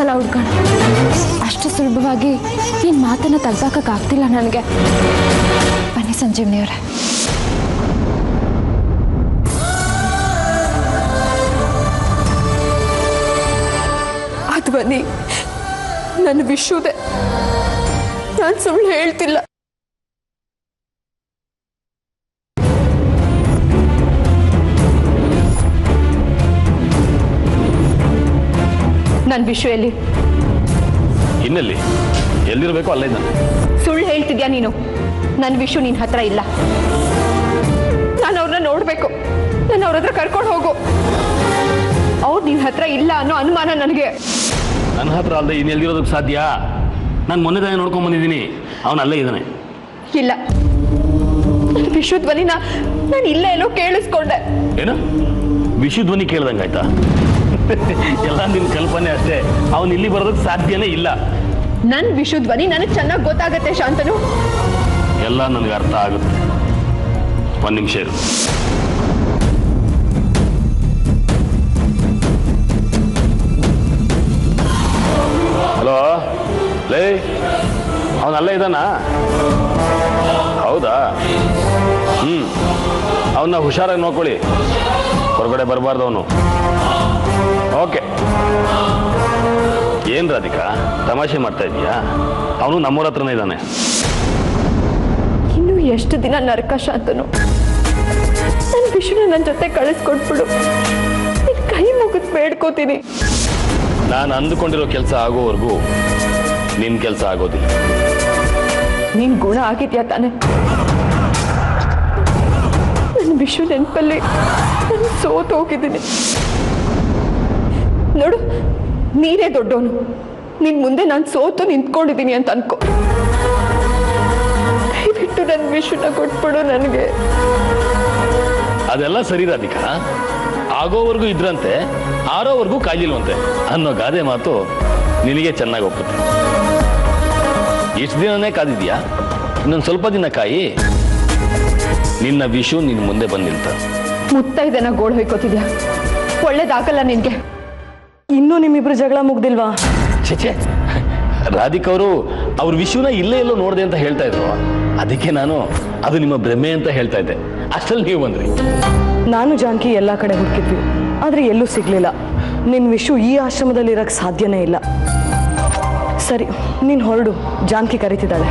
ಸಲ ಹುಡ್ಕೊಂಡು ಅಷ್ಟು ಸುಲಭವಾಗಿ ನಿನ್ನ ಮಾತನ್ನು ತಗ್ಸಾಕಕ್ಕಾಗ್ತಿಲ್ಲ ನನಗೆ. ಬನ್ನಿ ಸಂಜೀವನಿ ಅವರೇ. ಅದು ಬನ್ನಿ, ನನ್ನ ವಿಷುದೆ, ನಾನು ಸುಳ್ಳು ಹೇಳ್ತಿಲ್ಲ. ನನ್ನ ವಿಷು ಎಲ್ಲಿ? ಇನ್ನೆಲ್ಲಿ? ಎಲ್ಲಿರಬೇಕು ಅಲ್ಲೇ ನಾನು. ಸುಳ್ಳು ಹೇಳ್ತಿದ್ಯಾ ನೀನು? ನನ್ನ ವಿಷು ನಿನ್ನ ಹತ್ರ ಇಲ್ಲ. ನಾನು ಅವ್ರನ್ನ ನೋಡ್ಬೇಕು. ನಾನು ಅವ್ರ ಹತ್ರ ಕರ್ಕೊಂಡು ಹೋಗು. ಅವ್ರು ನಿನ್ನ ಹತ್ರ ಇಲ್ಲ ಅನ್ನೋ ಅನುಮಾನ ನನಗೆ. ನನ್ನ ಹತ್ರ ಅಲ್ಲದೆ ಇನ್ನೆಲ್ಲಿರೋದಕ್ಕೆ ಸಾಧ್ಯ? ನಾನು ಮೊನ್ನೆ ತಾನೇ ನೋಡ್ಕೊಂಡ್ ಬಂದಿದ್ದೀನಿ. ಅವನು ಅಲ್ಲೇ ಇದ್ದಾನೆ. ಇಲ್ಲ, ನನ್ನ ವಿಷು ಧ್ವನಿನ ನಾನು ಇಲ್ಲೇ ಎಲ್ಲೋ ಕೇಳಿಸ್ಕೊಂಡೆ. ಏನು ವಿಷು ಧ್ವನಿ ಕೇಳ್ದಂಗಾಯ್ತಾ? ಎಲ್ಲ ನಿನ್ನ ಕಲ್ಪನೆ ಅಷ್ಟೇ. ಅವನು ಇಲ್ಲಿ ಬರೋದಕ್ಕೆ ಸಾಧ್ಯನೇ ಇಲ್ಲ. ನನ್ನ ವಿಷು ಧ್ವನಿ ನನಗೆ ಚೆನ್ನಾಗಿ ಗೊತ್ತಾಗತ್ತೆ ಶಾಂತನು. ಎಲ್ಲ ನನಗೆ ಅರ್ಥ ಆಗುತ್ತೆ. ಒಂದು ನಿಮಿಷ ಇರು. ಹಲೋ ಲೇ, ಅವನಲ್ಲೇ ಇದ್ದಾನ? ಹೌದಾ? ಅವನ್ನ ಹುಷಾರಾಗಿ ನೋಡ್ಕೊಳ್ಳಿ. ಹೊರಗಡೆ ಬರಬಾರ್ದು ಅವನು. ಓಕೆ. ಏನ್ ರಾಧಿಕಾ ತಮಾಷೆ ಮಾಡ್ತಾ ಇದೀಯಾ? ಅವನು ನಮ್ಮೂರ ಹತ್ರನೇ ಇದ್ದಾನೆ. ಇನ್ನು ಎಷ್ಟು ದಿನ ನರಕ ಶಾಂತನು? ನನ್ನ ವಿಷುನ ನನ್ನ ಜೊತೆ ಕಳಿಸ್ಕೊಟ್ಬಿಡು. ನಿನ್ ಕೈ ಮುಗಿದ್ ಬೇಡ್ಕೋತೀನಿ. ನಾನು ಅಂದುಕೊಂಡಿರೋ ಕೆಲಸ ಆಗೋವರೆಗೂ ನಿನ್ ಕೆಲಸ ಆಗೋದಿಲ್ಲ. ನೀನ್ ಗುಣ ಆಗಿದ್ಯಾ ತಾನೆ? ನನ್ನ ವಿಷು ನೆನಪಲ್ಲಿ ನಾನು ಸೋತು ಹೋಗಿದ್ದೀನಿ. ನೋಡು, ನೀನೇ ದೊಡ್ಡವನು. ನಿನ್ ಮುಂದೆ ನಾನು ಸೋತು ನಿಂತ್ಕೊಂಡಿದ್ದೀನಿ ಅಂತ ಅನ್ಕೋ. ದಯವಿಟ್ಟು ನನ್ನ ವಿಷುನ ಕೊಟ್ಬಿಡು ನನಗೆ. ಅದೆಲ್ಲ ಸರಿ ರಾಧಿಕಾ. ಆಗೋವರೆಗೂ ಇದ್ರಂತೆ, ಆರೋವರೆಗೂ ಕಾಯ್ಲಿಲ್ವಂತೆ ಅನ್ನೋ ಗಾದೆ ಮಾತು ನಿನಗೆ ಚೆನ್ನಾಗಿ ಒಪ್ಪುತ್ತೆ. ಇಷ್ಟು ದಿನನೇ ಕಾದಿದ್ಯಾ? ಇನ್ನೊಂದು ಸ್ವಲ್ಪ ದಿನ ಕಾಯಿ. ನಿನ್ನ ವಿಷು ನಿನ್ ಮುಂದೆ ಬಂದು ನಿಲ್ತಾನೆ. ಮುತ್ತೈದೆನ ಗೋಳು ಹೊಯ್ಕೋತಿದ್ಯಾ? ಒಳ್ಳೇದಾಗಲ್ಲ ನಿನ್ಗೆ. ಇನ್ನೂ ನಿಮ್ಮಿಬ್ರು ಜಗಳ ಮುಗ್ದಿಲ್ವಾ? ಛೇ, ರಾಧಿಕಾ ಅವರು ಅವ್ರ ವಿಷುನ ಇಲ್ಲೇ ಎಲ್ಲೋ ನೋಡಿದೆ ಅಂತ ಹೇಳ್ತಾ ಇದ್ರು. ಅದಕ್ಕೆ ನಾನು ಅದು ನಿಮ್ಮ ಭ್ರಮೆ ಅಂತ ಹೇಳ್ತಾ ಇದ್ದೆ. ಅಷ್ಟರಲ್ಲಿ ನೀವು ಬಂದ್ರಿ. ನಾನು ಜಾನಕಿ ಎಲ್ಲ ಕಡೆ ಹುಡುಕಿದ್ವಿ, ಆದ್ರೆ ಎಲ್ಲೂ ಸಿಗ್ಲಿಲ್ಲ. ನಿನ್ ವಿಷು ಈ ಆಶ್ರಮದಲ್ಲಿ ಇರಕ್ ಸಾಧ್ಯನೇ ಇಲ್ಲ. ಸರಿ, ನೀನ್ ಹೊರಡು, ಜಾನಕಿ ಕರೀತಿದ್ದಾಳೆ.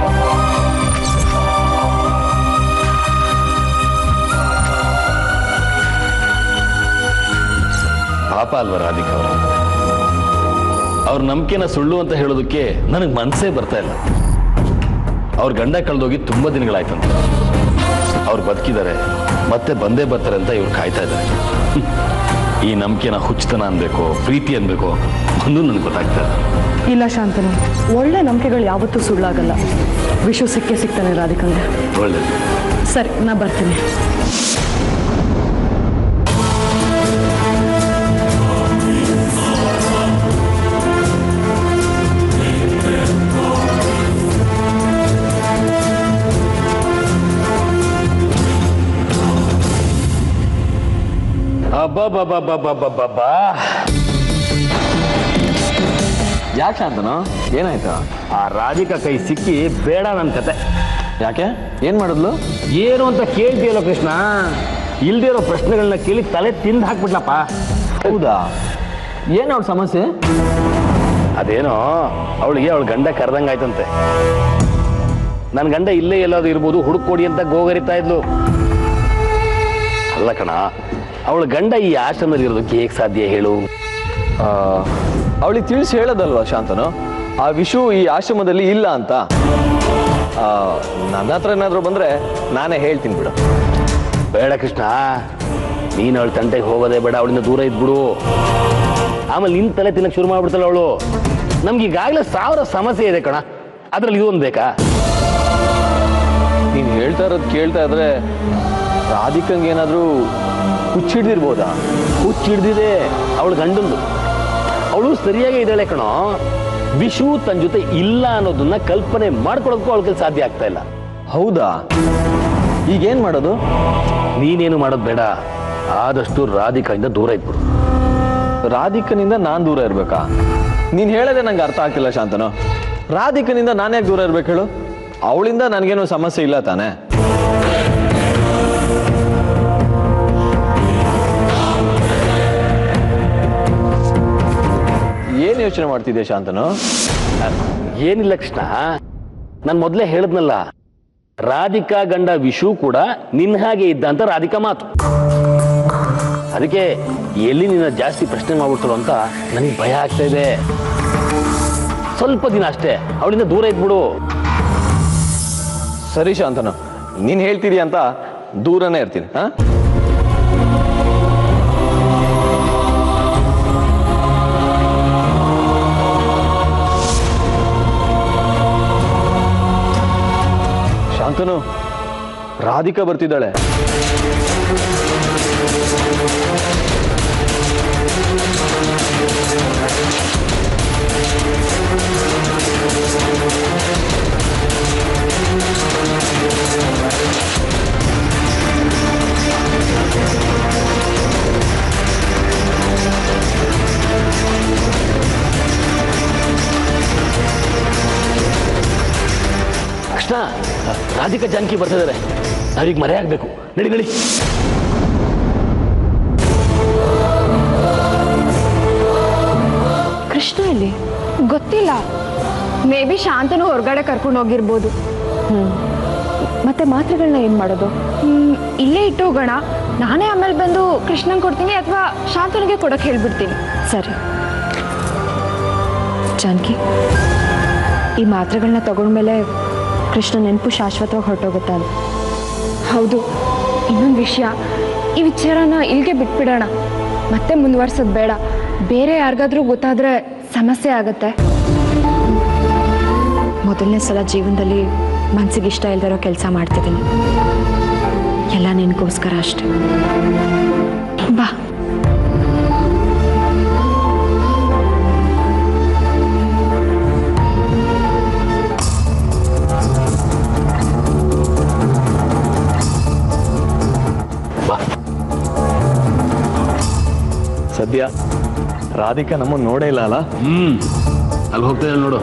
ಪಾಪ ಅಲ್ವಾ ರಾಧಿಕಾ ಅವರು? ಅವ್ರ ನಂಬಿಕೆನ ಸುಳ್ಳು ಅಂತ ಹೇಳೋದಕ್ಕೆ ನನಗೆ ಮನಸ್ಸೇ ಬರ್ತಾ ಇಲ್ಲ. ಅವ್ರ ಗಂಡ ಕಳೆದೋಗಿ ತುಂಬಾ ದಿನಗಳಾಯ್ತಂತ. ಅವ್ರು ಬದುಕಿದ್ದಾರೆ, ಮತ್ತೆ ಬಂದೇ ಬರ್ತಾರೆ ಅಂತ ಇವ್ರು ಕಾಯ್ತಾ ಇದ್ದಾರೆ. ಈ ನಂಬಿಕೆನ ಹುಚ್ಚತನ ಅನ್ಬೇಕು, ಪ್ರೀತಿ ಅನ್ಬೇಕು, ಒಂದು ನನಗೆ ಗೊತ್ತಾಗ್ತಾ ಇಲ್ಲ ಶಾಂತನು, ಒಳ್ಳೆ ನಂಬಿಕೆಗಳು ಯಾವತ್ತೂ ಸುಳ್ಳಾಗಲ್ಲ. ವಿಷು ಸಿಕ್ಕೇ ಸಿಗ್ತಾನೆ ರಾಧಿಕಂಗೆ. ಒಳ್ಳೇದು. ಸರಿ, ನಾ ಬರ್ತೀನಿ. ಅಬ್ಬಬ್ಬಬ್ಬಬ್ಬಬ್ಬಬ್ಬಾ, ಯಾಕೆ ಶಾಂತನು, ಏನಾಯ್ತು? ಆ ರಾಧಿಕಾ ಕೈ ಸಿಕ್ಕಿ ಬೇಡ ನನ್ನ ಕತೆ. ಯಾಕೆ, ಏನ್ ಮಾಡಿದ್ಲು? ಏನು ಅಂತ ಕೇಳ್ತೀಯಲ್ಲ ಕೃಷ್ಣ. ಇಲ್ದೇ ಇರೋ ಪ್ರಶ್ನೆಗಳನ್ನ ಕೇಳಿ ತಲೆ ತಿಂದು ಹಾಕ್ಬಿಟ್ಲಪ್ಪ. ಹೌದಾ? ಏನು ಅವಳ ಸಮಸ್ಯೆ? ಅದೇನೋ ಅವಳಿಗೆ ಅವಳ ಗಂಡ ಕರೆದಂಗಾಯ್ತಂತೆ. ನನ್ನ ಗಂಡ ಇಲ್ಲೇ ಎಲ್ಲಾದ್ರೂ ಇರ್ಬೋದು, ಹುಡುಕೊಡಿ ಅಂತ ಗೋಗರಿತಾ ಇದ್ಲು. ಅಲ್ಲ ಕಣ, ಅವಳ ಗಂಡ ಈ ಆಶ್ರಮದಲ್ಲಿ ಇರೋದಕ್ಕೆ ಹೇಗೆ ಸಾಧ್ಯ ಹೇಳು? ಅವಳಿಗೆ ತಿಳಿಸಿ ಹೇಳೋದಲ್ವಾ ಶಾಂತನು, ಆ ವಿಷು ಈ ಆಶ್ರಮದಲ್ಲಿ ಇಲ್ಲ ಅಂತ. ನನ್ನ ಹತ್ರ ಏನಾದರೂ ಬಂದ್ರೆ ನಾನೇ ಹೇಳ್ತೀನಿ ಬಿಡು. ಬೇಡ ಕೃಷ್ಣ, ನೀನು ಅವಳ ತಂಟೆಗೆ ಹೋಗೋದೇ ಬೇಡ. ಅವಳಿಂದ ದೂರ ಇದ್ಬಿಡು. ಆಮೇಲೆ ನಿನ್ ತಲೆ ತಿನ್ನಕ್ಕೆ ಶುರು ಮಾಡ್ಬಿಡ್ತಾಳೆ ಅವಳು. ನಮ್ಗೆ ಈಗಾಗಲೇ 1000 ಸಮಸ್ಯೆ ಇದೆ ಕಣ, ಅದ್ರಲ್ಲಿ ಇದೊಂದು ಬೇಕಾ? ನೀನು ಹೇಳ್ತಾ ಇರೋದು ಕೇಳ್ತಾ ಇದ್ರೆ ರಾಧಿಕಂಗೆ ಏನಾದರೂ ಹುಚ್ಚಿಡ್ದಿರ್ಬೋದಾ? ಹುಚ್ಚಿಡ್ದಿದೆ ಅವಳು ಗಂಡಂದು. ಅವಳು ಸರಿಯಾಗಿ ಇದ್ದಾಳೆ ಕಣೋ. ವಿಷು ತನ್ನ ಜೊತೆ ಇಲ್ಲ ಅನ್ನೋದನ್ನ ಕಲ್ಪನೆ ಮಾಡ್ಕೊಳ್ಳೋದಕ್ಕೂ ಅವಳ ಕೈಲಿ ಸಾಧ್ಯ ಆಗ್ತಾ ಇಲ್ಲ. ಹೌದಾ? ಈಗೇನ್ ಮಾಡೋದು? ನೀನೇನು ಮಾಡೋದು ಬೇಡ. ಆದಷ್ಟು ರಾಧಿಕಾಯಿಂದ ದೂರ ಇದ್ಬಿಡು. ರಾಧಿಕನಿಂದ ನಾನು ದೂರ ಇರ್ಬೇಕಾ? ನೀನು ಹೇಳೋದೇ ನಂಗೆ ಅರ್ಥ ಆಗ್ತಿಲ್ಲ ಶಾಂತನು. ರಾಧಿಕನಿಂದ ನಾನು ಯಾಕೆ ದೂರ ಇರ್ಬೇಕು ಹೇಳು? ಅವಳಿಂದ ನನಗೇನು ಸಮಸ್ಯೆ ಇಲ್ಲ ತಾನೆ? ಏನು ಯೋಚನೆ ಮಾಡ್ತಿದ್ದೆ ಶಾಂತನು? ಏನಿಲ್ಲ ಕೃಷ್ಣ, ನಾನು ಮೊದಲೇ ಹೇಳಿದ್ನಲ್ಲ, ರಾಧಿಕಾ ಗಂಡ ವಿಶು ಕೂಡ ನಿನ್ನ ಹಾಗೆ ಇದ್ದ ಅಂತ ರಾಧಿಕಾ ಮಾತು. ಅದಕ್ಕೆ ಎಲ್ಲಿ ನಿನ್ನ ಜಾಸ್ತಿ ಪ್ರಶ್ನೆ ಮಾಡ್ಬಿಡ್ತಾರೋ ಅಂತ ನನಗೆ ಭಯ ಆಗ್ತಾ ಇದೆ. ಸ್ವಲ್ಪ ದಿನ ಅಷ್ಟೇ ಅವಳಿಂದ ದೂರ ಇದ್ಬಿಡು. ಸರಿ ಶಾಂತನು, ನೀನು ಹೇಳ್ತಿದೀಯ ಅಂತ ದೂರನೇ ಇರ್ತೀನಿ. ಹಾ, ಶಾಂತನು, ರಾಧಿಕಾ ಬರ್ತಿದ್ದಾಳೆ. ಕೃಷ್ಣ, ರಾಧಿಕಾ ಜಾನಕಿ ಬರ್ತಿದ್ದಾರೆ. ನಾವೀಗ ಮರೆ ಆಗ್ಬೇಕು. ನಡಿಗಳಿ. ಕೃಷ್ಣ ಇಲ್ಲಿ ಗೊತ್ತಿಲ್ಲ. ಮೇ ಬಿ ಶಾಂತನು ಹೊರಗಡೆ ಕರ್ಕೊಂಡು ಹೋಗಿರ್ಬೋದು. ಮತ್ತೆ ಮಾತ್ರೆಗಳನ್ನ ಏನು ಮಾಡೋದು? ಇಲ್ಲೇ ಇಟ್ಟು ಹೋಗೋಣ. ನಾನೇ ಆಮೇಲೆ ಬಂದು ಕೃಷ್ಣನ್ ಕೊಡ್ತೀನಿ ಅಥವಾ ಶಾಂತನಿಗೆ ಕೊಡಕ್ಕೆ ಹೇಳ್ಬಿಡ್ತೀನಿ. ಸರಿ ಜಾನಕಿ, ಈ ಮಾತ್ರೆಗಳನ್ನ ತಗೊಂಡ್ಮೇಲೆ ಕೃಷ್ಣ ನೆನಪು ಶಾಶ್ವತವಾಗಿ ಹೊರಟೋಗುತ್ತಾ? ಹೌದು. ಇನ್ನೊಂದು ವಿಷಯ, ಈ ವಿಚಾರನ ಇಲ್ಲಿಗೆ ಬಿಟ್ಬಿಡೋಣ. ಮತ್ತೆ ಮುಂದುವರ್ಸೋದು ಬೇಡ. ಬೇರೆ ಯಾರಿಗಾದ್ರೂ ಗೊತ್ತಾದ್ರೆ ಸಮಸ್ಯೆ ಆಗತ್ತೆ. ಮೊದಲನೇ ಸಲ ಜೀವನದಲ್ಲಿ ಮನಸ್ಸಿಗೆ ಇಷ್ಟ ಇಲ್ದಿರೋ ಕೆಲಸ ಮಾಡ್ತಿದ್ದೀನಿ. ಎಲ್ಲ ನಿನಗೋಸ್ಕರ ಅಷ್ಟೆ. ಬಾ. ಸದ್ಯ ರಾಧಿಕಾ ನಮ್ಮನ್ನು ನೋಡೇ ಇಲ್ಲ ಅಲ್ಲ? ಅಲ್ಲಿ ಹೋಗ್ತಾ ಇಲ್ಲ ನೋಡು.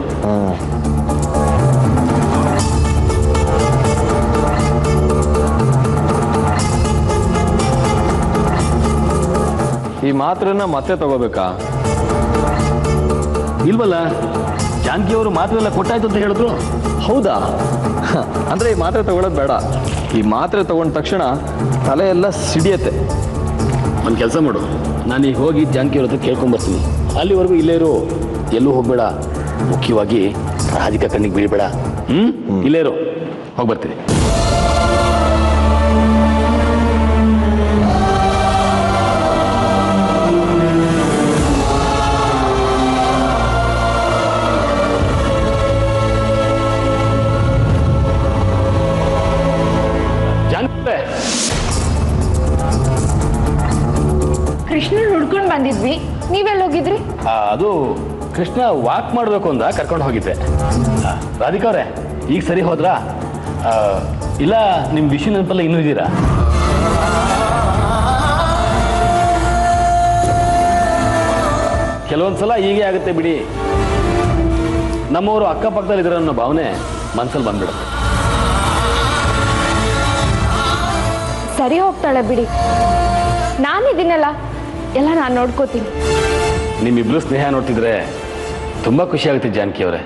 ಈ ಮಾತ್ರೆನ ಮತ್ತೆ ತಗೋಬೇಕಾ? ಇಲ್ವಲ್ಲ, ಜಾನಕಿ ಅವರು ಮಾತ್ರೆ ಎಲ್ಲ ಕೊಟ್ಟಾಯ್ತು ಅಂತ ಹೇಳಿದ್ರು. ಹೌದಾ? ಅಂದ್ರೆ ಈ ಮಾತ್ರೆ ತಗೊಳ್ಳೋದು ಬೇಡ. ಈ ಮಾತ್ರೆ ತಗೊಂಡ ತಕ್ಷಣ ತಲೆ ಎಲ್ಲ ಸಿಡಿಯತ್ತೆ. ಒಂದು ಕೆಲಸ ಮಾಡು, ನಾನು ಈಗ ಹೋಗಿ ಜಾನಕಿ ಅವ್ರ ಹತ್ರ ಕೇಳ್ಕೊಂಬರ್ತೀನಿ. ಅಲ್ಲಿವರೆಗೂ ಇಲ್ಲೇ ಇರು, ಎಲ್ಲೂ ಹೋಗ್ಬೇಡ. ಮುಖ್ಯವಾಗಿ ರಾಧಿಕಾ ಕಣ್ಣಿಗೆ ಬೀಳ್ಬೇಡ. ಇಲ್ಲೇ ಇರು, ಹೋಗ್ಬರ್ತೀನಿ. ಕೃಷ್ಣನ್ ಹುಡ್ಕೊಂಡು ಬಂದಿದ್ವಿ. ನೀವೆಲ್ಲ ಹೋಗಿದ್ರಿ? ಅದು ಕೃಷ್ಣ ವಾಕ್ ಮಾಡಬೇಕು ಅಂತ ಕರ್ಕೊಂಡು ಹೋಗಿದ್ದೆ. ರಾಧಿಕಾ ಅವರೇ, ಈಗ ಸರಿ ಹೋದ್ರಾ? ಇಲ್ಲ ನಿಮ್ಮ ವಿಷಯ ನೆನಪಲ್ಲ ಇನ್ನೂ ಇದ್ದೀರಾ? ಕೆಲವೊಂದ್ಸಲ ಹೀಗೆ ಆಗುತ್ತೆ ಬಿಡಿ. ನಮ್ಮವರು ಅಕ್ಕಪಕ್ಕದಲ್ಲಿ ಇದ್ದಾರೆ ಅನ್ನೋ ಭಾವನೆ ಮನಸ್ಸಲ್ಲಿ ಬಂದ್ಬಿಡುತ್ತೆ. ಸರಿ ಹೋಗ್ತಾಳೆ ಬಿಡಿ. ನಾನಿದ್ದೀನಲ್ಲ, ಎಲ್ಲ ನಾನು ನೋಡ್ಕೋತೀನಿ. ನಿಮ್ಮಿಬ್ರು ಸ್ನೇಹ ನೋಡ್ತಿದ್ರೆ ತುಂಬಾ ಖುಷಿ ಆಗುತ್ತೆ ಜಾನಕಿ ಅವರೇ.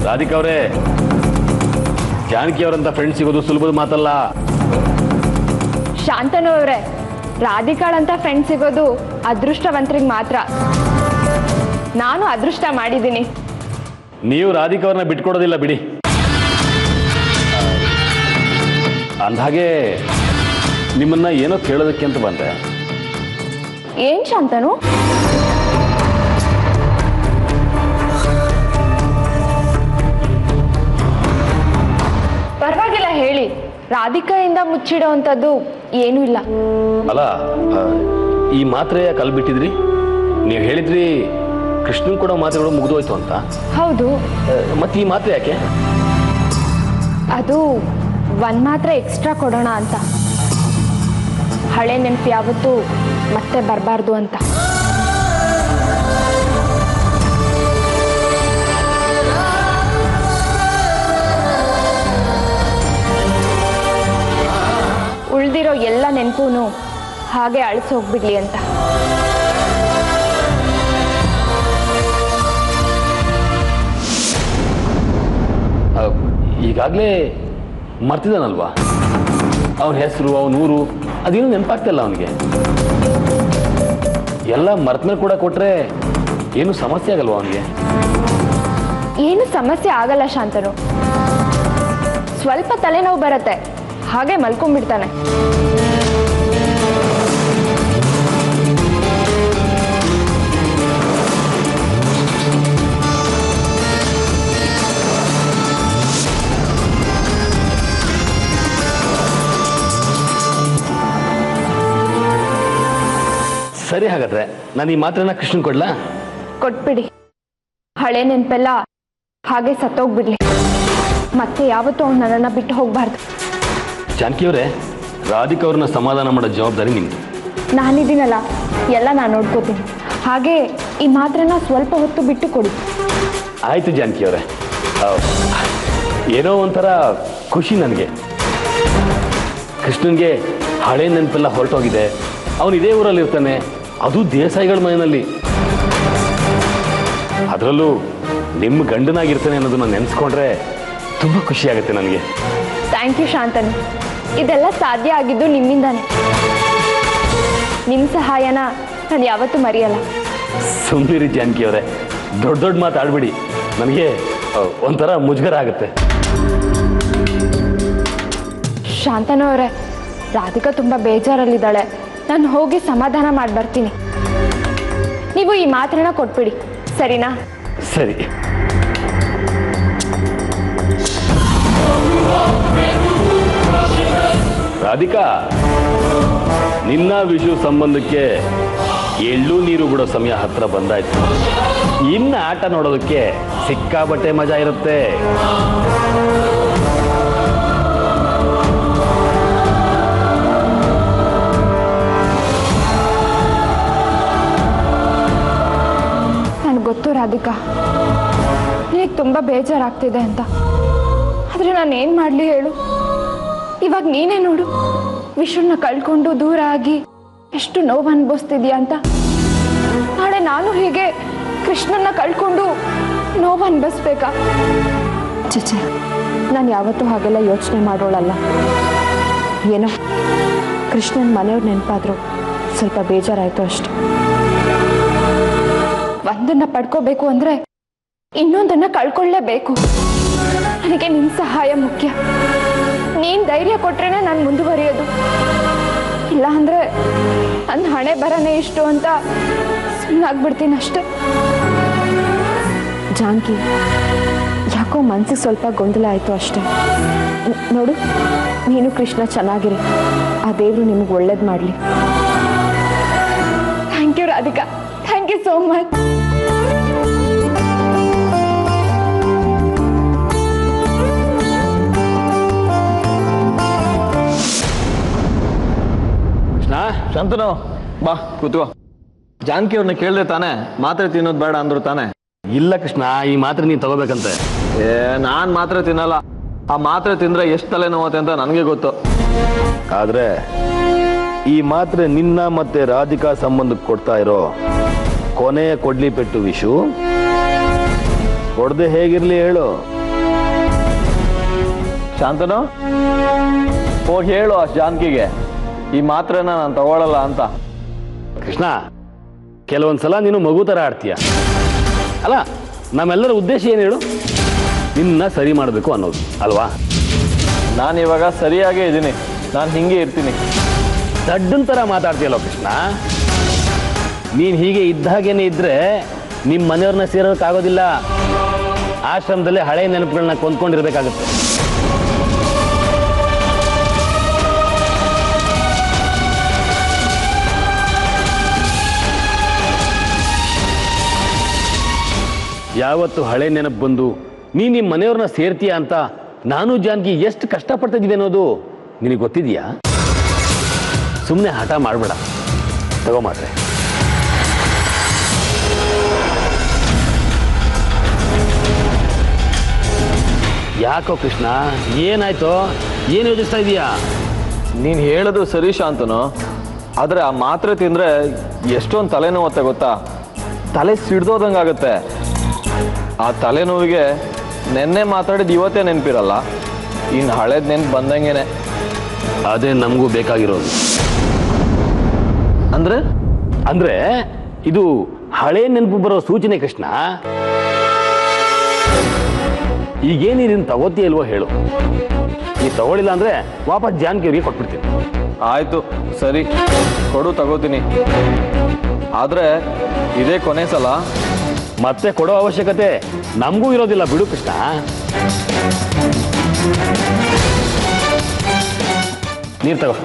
ರಾಧಿಕಾ ಅವರೇ, ಜಾನಕಿ ಅವರಂತ ಫ್ರೆಂಡ್ ಸಿಗೋದು ಸುಲಭದ ಮಾತಲ್ಲ. ಶಾಂತನು ಅವರೇ, ರಾಧಿಕಾಳಂತ ಫ್ರೆಂಡ್ ಸಿಗೋದು ಅದೃಷ್ಟವಂತರಿಗೆ ಮಾತ್ರ. ನಾನು ಅದೃಷ್ಟ ಮಾಡಿದ್ದೀನಿ. ನೀವು ರಾಧಿಕಾ ಅವ್ರನ್ನ ಬಿಟ್ಕೊಡೋದಿಲ್ಲ ಬಿಡಿ. ಅಂದಹಾಗೆ ನಿಮ್ಮನ್ನ ಏನೋ ಕೇಳೋದಕ್ಕೆ ಅಂತ ಬಂದೆ. ಏನ್ ಶಾಂತನು? ಪರವಾಗಿಲ್ಲ ಹೇಳಿ. ರಾಧಿಕಾಯಿಂದ ಮುಚ್ಚಿಡೋ ಅಂಥದ್ದು ಏನೂ ಇಲ್ಲ. ಅಲ್ಲ, ಈ ಮಾತ್ರೆ ಕಲ್ ಬಿಟ್ಟಿದ್ರಿ. ನೀವು ಹೇಳಿದ್ರಿ ಕೃಷ್ಣನ್ ಕೊಡೋ ಮಾತ್ರೆಗಳು ಮುಗಿದೋಯ್ತು ಅಂತ. ಹೌದು. ಮತ್ತೆ ಈ ಮಾತ್ರೆ ಯಾಕೆ? ಅದು ಒಂದ್ ಮಾತ್ರೆ ಎಕ್ಸ್ಟ್ರಾ ಕೊಡೋಣ ಅಂತ. ಹಳೆ ನೆನಪು ಯಾವತ್ತೂ ಮತ್ತೆ ಬರಬಾರ್ದು ಅಂತ. ಉಳಿದಿರೋ ಎಲ್ಲ ನೆನಪೂ ಹಾಗೆ ಅಳಿಸೋಗ್ಬಿಡ್ಲಿ ಅಂತ. ಈಗಾಗಲೇ ಮರ್ತಿದ್ದಾನಲ್ವಾ? ಅವನ ಹೆಸರು, ಅವನ ಊರು ಅದೇನು ನೆನಪಾಗ್ತಿಲ್ಲ ಅವನಿಗೆ. ಎಲ್ಲ ಮರ್ತ್ಮೇಲೆ ಕೂಡ ಕೊಟ್ರೆ ಏನು ಸಮಸ್ಯೆ ಆಗಲ್ವಾ ಅವನಿಗೆ? ಏನು ಸಮಸ್ಯೆ ಆಗಲ್ಲ ಶಾಂತನು. ಸ್ವಲ್ಪ ತಲೆನೋವು ಬರುತ್ತೆ, ಹಾಗೆ ಮಲ್ಕೊಂಡ್ಬಿಡ್ತಾನೆ. ಸರಿ, ಹಾಗಾದ್ರೆ ನಾನು ಈ ಮಾತ್ರನ ಕೃಷ್ಣನ್ ಕೊಡ್ಲಾ? ಕೊಟ್ಬಿಡಿ. ಹಳೆ ನೆನಪೆಲ್ಲ ಹಾಗೆ ಸತ್ತೋಗ್ಬಿಡ್ಲಿ. ಮತ್ತೆ ಯಾವತ್ತೂ ಅವ್ನು ನನ್ನನ್ನು ಬಿಟ್ಟು ಹೋಗ್ಬಾರ್ದು. ಜಾನಕಿಯವರೇ, ರಾಧಿಕಾ ಅವ್ರನ್ನ ಸಮಾಧಾನ ಮಾಡೋ ಜವಾಬ್ದಾರಿ ನಿಮ್ದು. ನಾನಿದ್ದೀನಲ್ಲ, ಎಲ್ಲ ನಾನು ನೋಡ್ಕೋತೀನಿ. ಹಾಗೆ ಈ ಮಾತ್ರನ ಸ್ವಲ್ಪ ಹೊತ್ತು ಬಿಟ್ಟು ಕೊಡಿ. ಆಯ್ತು ಜಾನಕಿಯವರೇ. ಏನೋ ಒಂಥರ ಖುಷಿ ನನಗೆ. ಕೃಷ್ಣನ್ಗೆ ಹಳೆ ನೆನಪೆಲ್ಲ ಹೊರಟೋಗಿದೆ. ಅವನು ಇದೇ ಊರಲ್ಲಿ ಇರ್ತಾನೆ, ಅದು ದೇಸಾಯಿಗಳ ಮನೆಯಲ್ಲಿ. ಅದರಲ್ಲೂ ನಿಮ್ಮ ಗಂಡನಾಗಿರ್ತಾನೆ ಅನ್ನೋದನ್ನ ನೆನೆಸ್ಕೊಂಡ್ರೆ ತುಂಬ ಖುಷಿ ಆಗುತ್ತೆ ನನಗೆ. Thank you Shantanu. ಇದೆಲ್ಲ ಸಾಧ್ಯ ಆಗಿದ್ದು ನಿಮ್ಮಿಂದಾನೆ. ನಿಮ್ಮ ಸಹಾಯನ ನಾನು ಯಾವತ್ತೂ ಮರೆಯಲ್ಲ. ಸುಮ್ಮನಿರಿ ಜಾನಕಿಯವರೇ, ದೊಡ್ಡ ದೊಡ್ಡ ಮಾತಾಡ್ಬಿಡಿ. ನನಗೆ ಒಂಥರ ಮುಜುಗರ ಆಗುತ್ತೆ. ಶಾಂತನು ಅವರೇ, ರಾಧಿಕಾ ತುಂಬ ಬೇಜಾರಲ್ಲಿದ್ದಾಳೆ. ನಾನು ಹೋಗಿ ಸಮಾಧಾನ ಮಾಡಿ ಬರ್ತೀನಿ. ನೀವು ಈ ಮಾತ್ರನ್ನ ಕೊಟ್ಬಿಡಿ, ಸರಿನಾ? ಸರಿ. ರಾಧಿಕಾ, ನಿನ್ನ ವಿಷು ಸಂಬಂಧಕ್ಕೆ ಎಳ್ಳು ನೀರು ಬಿಡೋ ಸಮಯ ಹತ್ರ ಬಂದಾಯ್ತು. ಇನ್ನ ಆಟ ನೋಡೋದಕ್ಕೆ ಸಿಕ್ಕಾಬಟ್ಟೆ ಮಜಾ ಇರುತ್ತೆ. ಗೊತ್ತು ರಾಧಿಕಾ, ನಿನಗೆ ತುಂಬ ಬೇಜಾರಾಗ್ತಿದೆ ಅಂತ. ಆದರೆ ನಾನು ಏನು ಮಾಡಲಿ ಹೇಳು? ಇವಾಗ ನೀನೇ ನೋಡು, ವಿಶ್ವನ ಕಳ್ಕೊಂಡು ದೂರ ಆಗಿ ಎಷ್ಟು ನೋವು ಅನುಭವಿಸ್ತಿದ್ಯಾ ಅಂತ. ನಾಳೆ ನಾನು ಹೀಗೆ ಕೃಷ್ಣನ್ನ ಕಳ್ಕೊಂಡು ನೋವು ಅನುಭವಿಸ್ಬೇಕಾ? ಚಚೆ, ನಾನು ಯಾವತ್ತೂ ಹಾಗೆಲ್ಲ ಯೋಚನೆ ಮಾಡೋಳಲ್ಲ. ಏನೋ ಕೃಷ್ಣನ ಮನೆಯವ್ರು ನೆನಪಾದ್ರು ಸ್ವಲ್ಪ ಬೇಜಾರಾಯಿತು ಅಷ್ಟೆ. ಒಂದನ್ನ ಪಡ್ಕೋಬೇಕು ಅಂದ್ರೆ ಇನ್ನೊಂದನ್ನ ಕಳ್ಕೊಳ್ಳೇಬೇಕು. ನನಗೆ ನಿನ್ನ ಸಹಾಯ ಮುಖ್ಯ. ನೀನ್ ಧೈರ್ಯ ಕೊಟ್ರೇನೆ ನಾನು ಮುಂದುವರಿಯೋದು. ಇಲ್ಲ ಅಂದ್ರೆ ನನ್ನ ಹಣೆ ಬರನೇ ಇಷ್ಟು ಅಂತ ಸುಮ್ಮನಾಗ್ಬಿಡ್ತೀನಿ ಅಷ್ಟೆ. ಜಾನಕಿ, ಯಾಕೋ ಮನ್ಸಿಗೆ ಸ್ವಲ್ಪ ಗೊಂದಲ ಆಯ್ತು ಅಷ್ಟೆ. ನೋಡು, ನೀನು ಕೃಷ್ಣ ಚೆನ್ನಾಗಿರಿ. ಆ ದೇವರು ನಿಮಗೆ ಒಳ್ಳೇದು ಮಾಡಲಿ. Thank you Radhika, thank you so much. Shantanu, ಬಾ ಕೂತ್ಕೋ. ಜಾನಕಿ ಅವ್ರನ್ನ ಕೇಳಿದೆ ತಾನೆ, ಮಾತ್ರೆ ತಿನ್ನೋದು ಬೇಡ ಅಂದ್ರು ತಾನೆ? ಇಲ್ಲ ಕೃಷ್ಣ, ಈ ಮಾತ್ರೆ ನೀನು ತಗೋಬೇಕಂತೆ. ನಾನ್ ಮಾತ್ರೆ ತಿನ್ನಲ್ಲ. ಆ ಮಾತ್ರೆ ತಿಂದ್ರೆ ಎಷ್ಟು ತಲೆ ನೋವುತ್ತೆ ಅಂತ ನನಗೆ ಗೊತ್ತು. ಆದ್ರೆ ಈ ಮಾತ್ರೆ ನಿನ್ನ ಮತ್ತೆ ರಾಧಿಕಾ ಸಂಬಂಧಕ್ಕೆ ಕೊಡ್ತಾ ಇರೋ ಕೊನೆಯ ಕೊಡ್ಲಿ ಪೆಟ್ಟು ವಿಷು. ಕೊಡದೆ ಹೇಗಿರ್ಲಿ ಹೇಳು? ಶಾಂತನು, ಹೋಗಿ ಹೇಳು ಆ ಜಾನಕಿಗೆ ಈ ಮಾತ್ರೆನ ನಾನು ತಗೊಳ್ಳಲ್ಲ ಅಂತ. ಕೃಷ್ಣ, ಕೆಲವೊಂದ್ಸಲ ನೀನು ಮಗು ಥರ ಆಡ್ತೀಯ ಅಲ್ಲ. ನಮ್ಮೆಲ್ಲರ ಉದ್ದೇಶ ಏನು ಹೇಳು? ನಿನ್ನ ಸರಿ ಮಾಡಬೇಕು ಅನ್ನೋದು ಅಲ್ವಾ? ನಾನು ಇವಾಗ ಸರಿಯಾಗೇ ಇದ್ದೀನಿ. ನಾನು ಹಿಂಗೆ ಇರ್ತೀನಿ. ದಡ್ಡನ್ ಥರ ಮಾತಾಡ್ತೀಯಲ್ಲ ಕೃಷ್ಣ. ನೀನು ಹೀಗೆ ಇದ್ದಾಗೇನೆ ಇದ್ರೆ ನಿಮ್ಮ ಮನೆಯವ್ರನ್ನ ಸೇರೋಕ್ಕಾಗೋದಿಲ್ಲ. ಆಶ್ರಮದಲ್ಲಿ ಹಳೆ ನೆನಪುಗಳನ್ನ ಕೊಂದ್ಕೊಂಡಿರ್ಬೇಕಾಗುತ್ತೆ. ಯಾವತ್ತು ಹಳೆ ನೆನಪು ಬಂದು ನೀನು ನಿಮ್ಮ ಮನೆಯವ್ರನ್ನ ಸೇರ್ತೀಯ ಅಂತ ನಾನು ಜಾನಕಿ ಎಷ್ಟು ಕಷ್ಟಪಡ್ತಾ ಇದ್ದೀವಿ ಅನ್ನೋದು ನಿನಗೆ ಗೊತ್ತಿದೆಯಾ? ಸುಮ್ಮನೆ ಹಠ ಮಾಡಬೇಡ, ತಗೋ ಮಾತ್ರೆ. ಯಾಕೋ ಕೃಷ್ಣ, ಏನಾಯ್ತು? ಏನು ಯೋಚಿಸ್ತಾ ಇದೀಯಾ? ನೀನು ಹೇಳೋದು ಸರಿ ಶಾಂತನು, ಆದರೆ ಆ ಮಾತ್ರೆ ತಿಂದರೆ ಎಷ್ಟೊಂದು ತಲೆನೋವುತ್ತೆ ಗೊತ್ತಾ? ತಲೆ ಸಿಡ್ದೋದಂಗಾಗುತ್ತೆ. ಆ ತಲೆನೋವಿಗೆ ನೆನ್ನೆ ಮಾತಾಡಿದ ಇವತ್ತೇ ನೆನಪಿರಲ್ಲ, ಇನ್ನು ಹಳೇದು ನೆನ್ಪು ಬಂದಂಗೆನೆ. ಅದೇ ನಮಗೂ ಬೇಕಾಗಿರೋದು. ಅಂದರೆ ಇದು ಹಳೆ ನೆನಪು ಬರೋ ಸೂಚನೆ ಕೃಷ್ಣ. ಈಗೇನು ನೀನು ತಗೋತೀಯ ಇಲ್ವೋ ಹೇಳು. ನೀ ತಗೊಳ್ಳಿಲ್ಲ ಅಂದರೆ ವಾಪಸ್ ಜಾನಕಿಯವರಿಗೆ ಕೊಟ್ಬಿಡ್ತೀನಿ. ಆಯಿತು, ಸರಿ, ಕೊಡು, ತಗೋತೀನಿ. ಆದರೆ ಇದೇ ಕೊನೆ ಸಲ. ಮತ್ತೆ ಕೊಡೋ ಅವಶ್ಯಕತೆ ನಮಗೂ ಇರೋದಿಲ್ಲ ಬಿಡು ಕೃಷ್ಣ. ನೀರು ತಗೋ.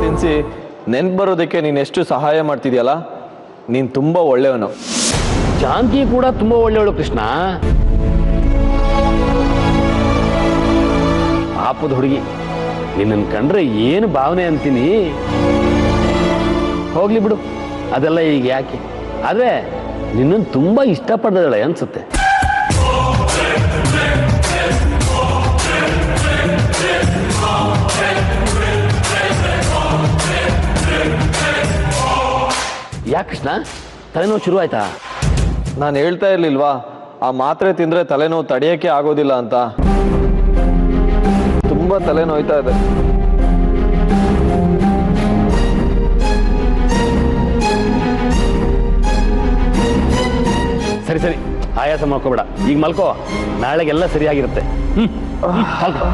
ತಿನ್ಸಿ ನೆನ್ಪು ಬರೋದಕ್ಕೆ ನೀನು ಎಷ್ಟು ಸಹಾಯ ಮಾಡ್ತಿದ್ಯಲ್ಲ, ನೀನು ತುಂಬ ಒಳ್ಳೆಯವನು. ಜಾನಕಿ ಕೂಡ ತುಂಬಾ ಒಳ್ಳೆಯವಳು ಕೃಷ್ಣ. ಪಾಪದ ಹುಡುಗಿ, ನಿನ್ನನ್ನು ಕಂಡ್ರೆ ಏನು ಭಾವನೆ ಅಂತೀನಿ. ಹೋಗ್ಲಿ ಬಿಡು, ಅದೆಲ್ಲ ಈಗ ಯಾಕೆ. ಆದ್ರೆ ನಿನ್ನನ್ನು ತುಂಬಾ ಇಷ್ಟಪಡ್ದಾಳೆ ಅನ್ಸುತ್ತೆ. ಯಾಕೆ ಕೃಷ್ಣ, ತಲೆನೋವು ಶುರು ಆಯ್ತಾ? ನಾನು ಹೇಳ್ತಾ ಇರ್ಲಿಲ್ವಾ, ಆ ಮಾತ್ರೆ ತಿಂದರೆ ತಲೆನೋವು ತಡೆಯೋಕ್ಕೆ ಆಗೋದಿಲ್ಲ ಅಂತ. ತುಂಬ ತಲೆನೋಯ್ತಾ ಇದೆ. ಸರಿ ಸರಿ, ಆಯಾಸ ಮಾಡ್ಕೋಬೇಡ, ಈಗ ಮಲ್ಕೋ, ನಾಳೆಗೆಲ್ಲ ಸರಿಯಾಗಿರುತ್ತೆ. ಮಲ್ಕೋ.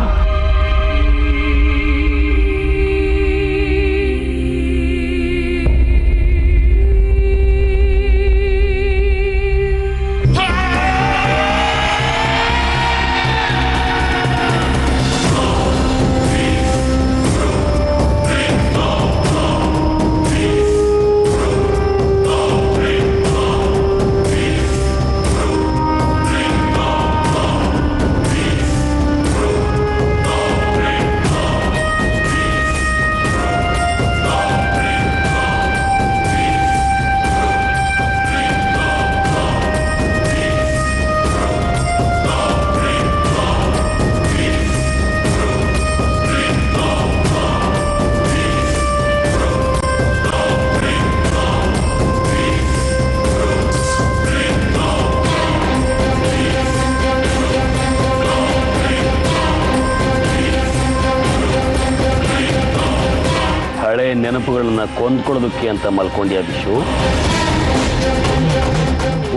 ಹಳೆ ನೆನಪುಗಳನ್ನ ಕೊಂದ್ಕೊಳ್ಳೋದಕ್ಕೆ ಅಂತ ಮಲ್ಕೊಂಡ್ಯಾ ಬಿಶು?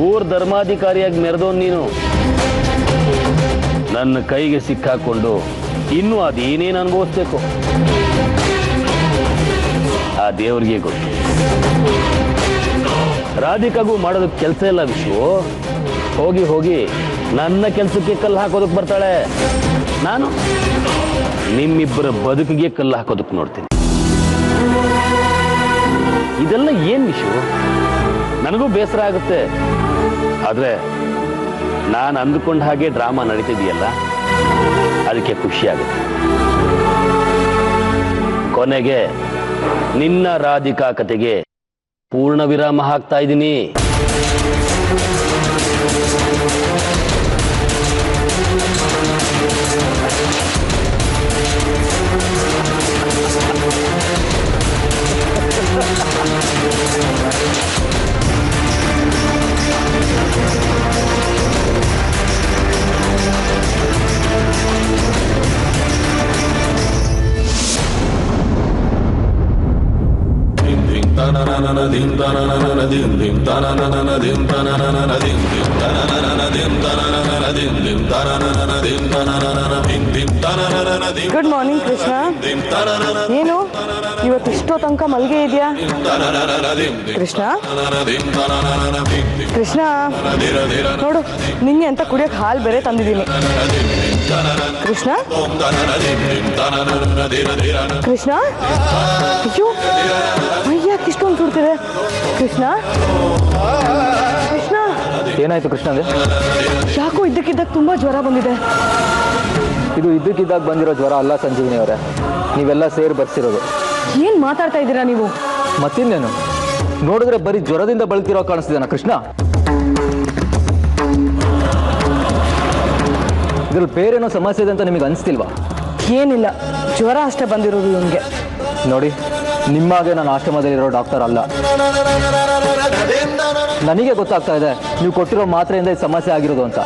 ಊರ್ ಧರ್ಮಾಧಿಕಾರಿಯಾಗಿ ಮೆರೆದೋನ್ ನೀನು. ನನ್ನ ಕೈಗೆ ಸಿಕ್ಕಾಕೊಂಡು ಇನ್ನೂ ಅದೇನೇನು ಅನುಭವಿಸ್ಬೇಕು, ಆ ದೇವ್ರಿಗೆ ಗೊತ್ತು. ರಾಧಿಕಾಗೂ ಮಾಡೋದಕ್ಕೆ ಕೆಲಸ ಇಲ್ಲ ವಿಶು. ಹೋಗಿ ಹೋಗಿ ನನ್ನ ಕೆಲಸಕ್ಕೆ ಕಲ್ಲು ಹಾಕೋದಕ್ಕೆ ಬರ್ತಾಳೆ. ನಾನು ನಿಮ್ಮಿಬ್ಬರ ಬದುಕಿಗೆ ಕಲ್ಲು ಹಾಕೋದಕ್ಕೆ ನೋಡ್ತೀನಿ. ಇದೆಲ್ಲ ಏನ್ ವಿಷಯ? ನನಗೂ ಬೇಸರ ಆಗುತ್ತೆ. ಆದ್ರೆ ನಾನು ಅಂದುಕೊಂಡ ಹಾಗೆ ಡ್ರಾಮಾ ನಡೀತಿದೆಯಲ್ಲ, ಅದಕ್ಕೆ ಖುಷಿ ಆಗುತ್ತೆ. ಕೊನೆಗೆ ನಿನ್ನ ರಾಧಿಕಾ ಕತೆಗೆ ಪೂರ್ಣ ವಿರಾಮ ಹಾಕ್ತಾ ಇದ್ದೀನಿ. Good morning Krishna. ಏನು ಇವತ್ತು ಇಷ್ಟೋ ತನಕ ಮಲ್ಗೆ ಇದೆಯಾ ಕೃಷ್ಣ? ಕೃಷ್ಣ ನೋಡು, ನಿಂಗೆ ಅಂತ ಕುಡಿಯೋಕೆ ಹಾಲು ಬೇರೆ ತಂದಿದ್ದೀನಿ. ಕೃಷ್ಣ ಕೃಷ್ಣ, ಅಯ್ಯೋ ಅಯ್ಯಾಕೆ ಇಷ್ಟೊಂದು ಸುಡ್ತಿದೆ ಕೃಷ್ಣ? ಕೃಷ್ಣ ಏನಾಯ್ತು ಕೃಷ್ಣಂಗೆ? ಯಾಕೋ ಇದ್ದಕ್ಕಿದ್ದಾಗ ತುಂಬಾ ಜ್ವರ ಬಂದಿದೆ. ಇದು ಇದ್ದಕ್ಕಿದ್ದಾಗ ಬಂದಿರೋ ಜ್ವರ ಅಲ್ಲ ಸಂಜೀವಿನಿ ಅವರೇ, ನೀವೆಲ್ಲ ಸೇರಿ ಬರ್ಸಿರೋದು. ಏನ್ ಮಾತಾಡ್ತಾ ಇದ್ದೀರಾ ನೀವು? ಮತ್ತಿನ್ನೇನು, ನೋಡಿದ್ರೆ ಬರೀ ಜ್ವರದಿಂದ ಬಳಲ್ತಿರೋ ಕಾಣಿಸ್ತಿದ್ದಾನ ಕೃಷ್ಣ? ಇದ್ರಲ್ಲಿ ಬೇರೇನೋ ಸಮಸ್ಯೆ ಇದೆ ಅಂತ ನಿಮಗೆ ಅನಿಸ್ತಿಲ್ವಾ? ಏನಿಲ್ಲ, ಜ್ವರ ಅಷ್ಟೇ ಬಂದಿರೋದು ಇವನಿಗೆ. ನೋಡಿ, ನಿಮ್ಮಾಗೆ ನಾನು ಆಶ್ರಮದಲ್ಲಿರೋ ಡಾಕ್ಟರ್ ಅಲ್ಲ. ನನಗೆ ಗೊತ್ತಾಗ್ತಾ ಇದೆ ನೀವು ಕೊಟ್ಟಿರೋ ಮಾತ್ರೆಯಿಂದ ಸಮಸ್ಯೆ ಆಗಿರೋದು ಅಂತ.